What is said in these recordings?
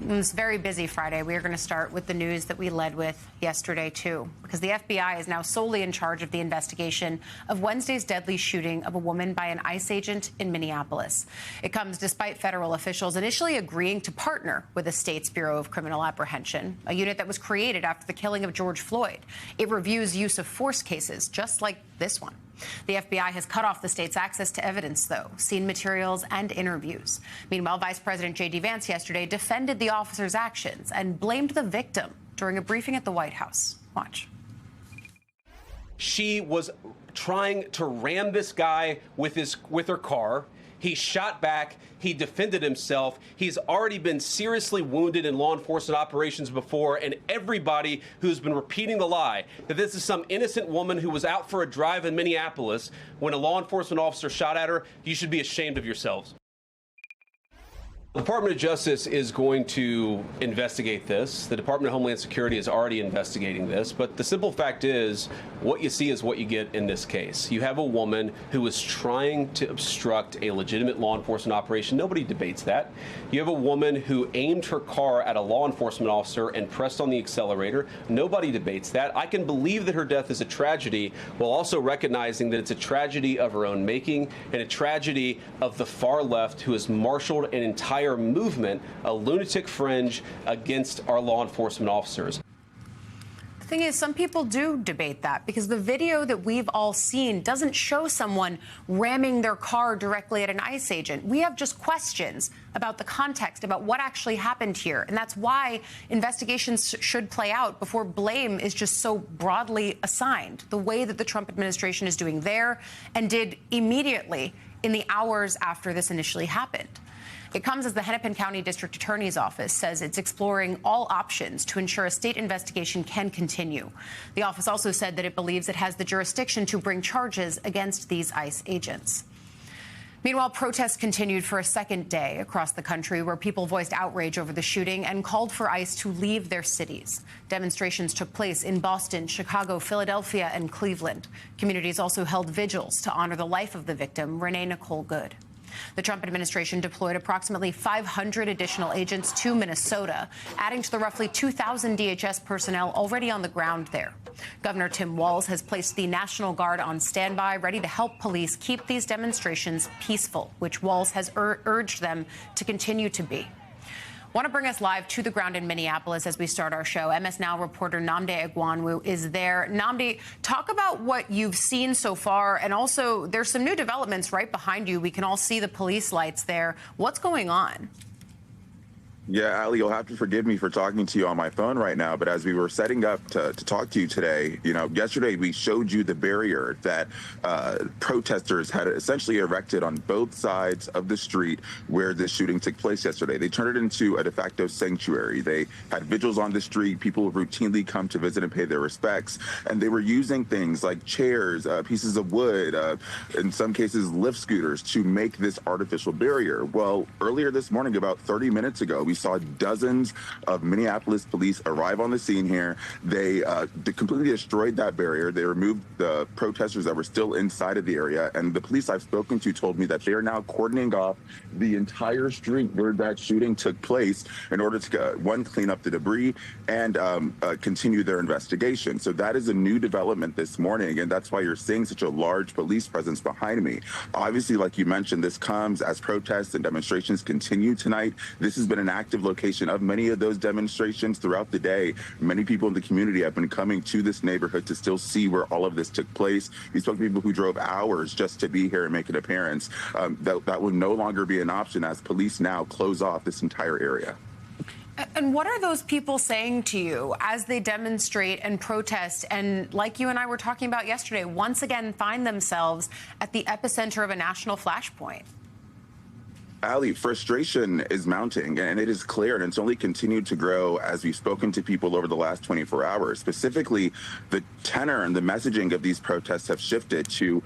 It's a very busy Friday. We are going to start with the news that we led with yesterday, too, because the FBI is now solely in charge of the investigation of Wednesday's deadly shooting of a woman by an ICE agent in Minneapolis. It comes despite federal officials initially agreeing to partner with the state's Bureau of Criminal Apprehension, a unit that was created after the killing of George Floyd. It reviews use of force cases, just like this one. The FBI has cut off the state's access to evidence, though, scene materials and interviews. Meanwhile, Vice President J.D. Vance yesterday defended the officer's actions and blamed the victim during a briefing at the White House. Watch. She was trying to ram this guy with her car. He shot back. He defended himself. He's already been seriously wounded in law enforcement operations before, and everybody who's been repeating the lie that this is some innocent woman who was out for a drive in Minneapolis when a law enforcement officer shot at her, you should be ashamed of yourselves. The Department of Justice is going to investigate this. The Department of Homeland Security is already investigating this. But the simple fact is, what you see is what you get in this case. You have a woman who was trying to obstruct a legitimate law enforcement operation. Nobody debates that. You have a woman who aimed her car at a law enforcement officer and pressed on the accelerator. Nobody debates that. I can believe that her death is a tragedy, while also recognizing that it's a tragedy of her own making and a tragedy of the far left who has marshaled an entire movement, a lunatic fringe against our law enforcement officers. The thing is, some people do debate that because the video that we've all seen doesn't show someone ramming their car directly at an ICE agent. We have just questions about the context, about what actually happened here. And that's why investigations should play out before blame is just so broadly assigned, the way that the Trump administration is doing there and did immediately in the hours after this initially happened. It comes as the Hennepin County District Attorney's Office says it's exploring all options to ensure a state investigation can continue. The office also said that it believes it has the jurisdiction to bring charges against these ICE agents. Meanwhile, protests continued for a second day across the country where people voiced outrage over the shooting and called for ICE to leave their cities. Demonstrations took place in Boston, Chicago, Philadelphia, and Cleveland. Communities also held vigils to honor the life of the victim, Renee Nicole Good. The Trump administration deployed approximately 500 additional agents to Minnesota, adding to the roughly 2,000 DHS personnel already on the ground there. Governor Tim Walz has placed the National Guard on standby, ready to help police keep these demonstrations peaceful, which Walz has urged them to continue to be. Want to bring us live to the ground in Minneapolis as we start our show. MS Now reporter Nnamdi Egwuonwu is there. Nnamdi, talk about what you've seen so far, and also there's some new developments right behind you. We can all see the police lights there. What's going on? Yeah, Ali, you'll have to forgive me for talking to you on my phone right now, but as we were setting up to talk to you today, yesterday we showed you the barrier that protesters had essentially erected on both sides of the street where the shooting took place yesterday. They turned it into a de facto sanctuary. They had vigils on the street. People routinely come to visit and pay their respects, and they were using things like chairs, pieces of wood, in some cases lift scooters, to make this artificial barrier. Well, earlier this morning, about 30 minutes ago, we saw dozens of Minneapolis police arrive on the scene here. They completely destroyed that barrier. They removed the protesters that were still inside of the area. And the police I've spoken to told me that they are now cordoning off the entire street where that shooting took place in order to, one, clean up the debris and continue their investigation. So that is a new development this morning. And that's why you're seeing such a large police presence behind me. Obviously, like you mentioned, this comes as protests and demonstrations continue tonight. This has been an active location of many of those demonstrations throughout the day. Many people in the community have been coming to this neighborhood to still see where all of this took place. We spoke to people who drove hours just to be here and make an appearance. That will no longer be an option as police now close off this entire area. And what are those people saying to you as they demonstrate and protest and, like you and I were talking about yesterday, once again find themselves at the epicenter of a national flashpoint? Ali, frustration is mounting, and it is clear, and it's only continued to grow as we've spoken to people over the last 24 hours. Specifically, the tenor and the messaging of these protests have shifted to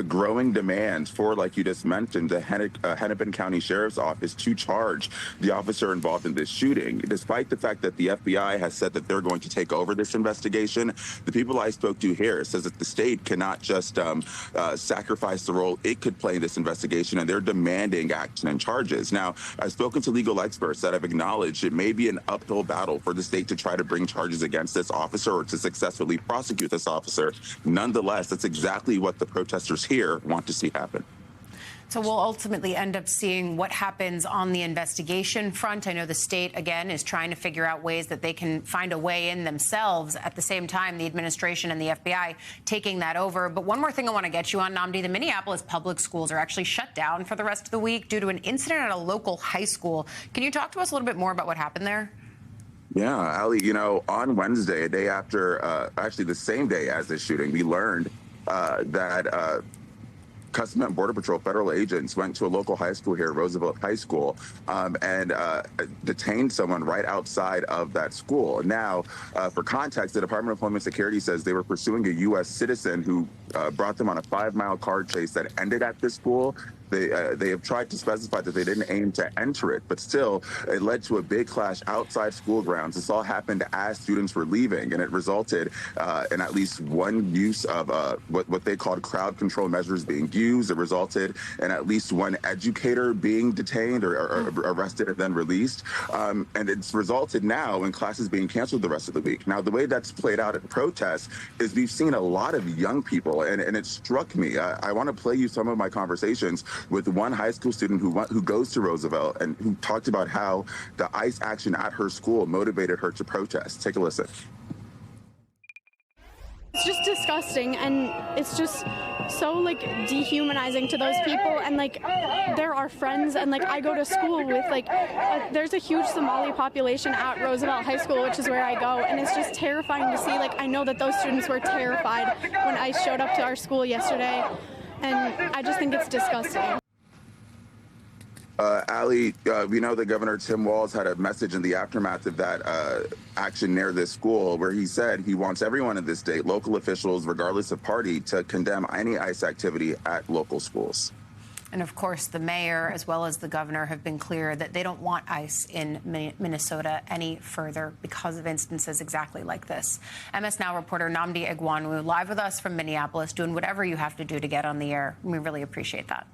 growing demands for, like you just mentioned, the Hennepin County Sheriff's Office to charge the officer involved in this shooting. Despite the fact that the FBI has said that they're going to take over this investigation, the people I spoke to here says that the state cannot just sacrifice the role it could play in this investigation, and they're demanding delaying action and charges. Now, I've spoken to legal experts that have acknowledged it may be an uphill battle for the state to try to bring charges against this officer or to successfully prosecute this officer. Nonetheless, that's exactly what the protesters here want to see happen. So we'll ultimately end up seeing what happens on the investigation front. I know the state, again, is trying to figure out ways that they can find a way in themselves. At the same time, the administration and the FBI taking that over. But one more thing I want to get you on, Nnamdi. The Minneapolis public schools are actually shut down for the rest of the week due to an incident at a local high school. Can you talk to us a little bit more about what happened there? Yeah, Ali, you know, on Wednesday, a day after, actually the same day as this shooting, we learned that Customs and Border Patrol federal agents went to a local high school here, Roosevelt High School, and detained someone right outside of that school. Now, for context, the Department of Homeland Security says they were pursuing a U.S. citizen who brought them on a 5-mile car chase that ended at this school. They have tried to specify that they didn't aim to enter it, but still, it led to a big clash outside school grounds. This all happened as students were leaving, and it resulted in at least one use of what they called crowd control measures being used. It resulted in at least one educator being detained or arrested and then released. And it's resulted now in classes being canceled the rest of the week. Now, the way that's played out at protests is we've seen a lot of young people, and it struck me. I want to play you some of my conversations with one high school student who goes to Roosevelt and who talked about how the ICE action at her school motivated her to protest. Take a listen. It's just disgusting, and it's just so like dehumanizing to those people. And like, they're our friends, and like I go to school with like there's a huge Somali population at Roosevelt High School, which is where I go, and it's just terrifying to see. Like, I know that those students were terrified when ICE showed up to our school yesterday, and I just think it's disgusting. Ali, we know that Governor Tim Walz had a message in the aftermath of that action near this school where he said he wants everyone in this state, local officials, regardless of party, to condemn any ICE activity at local schools. And of course, the mayor as well as the governor have been clear that they don't want ICE in Minnesota any further because of instances exactly like this. MS Now reporter Nnamdi Egwuonwu live with us from Minneapolis, doing whatever you have to do to get on the air. We really appreciate that.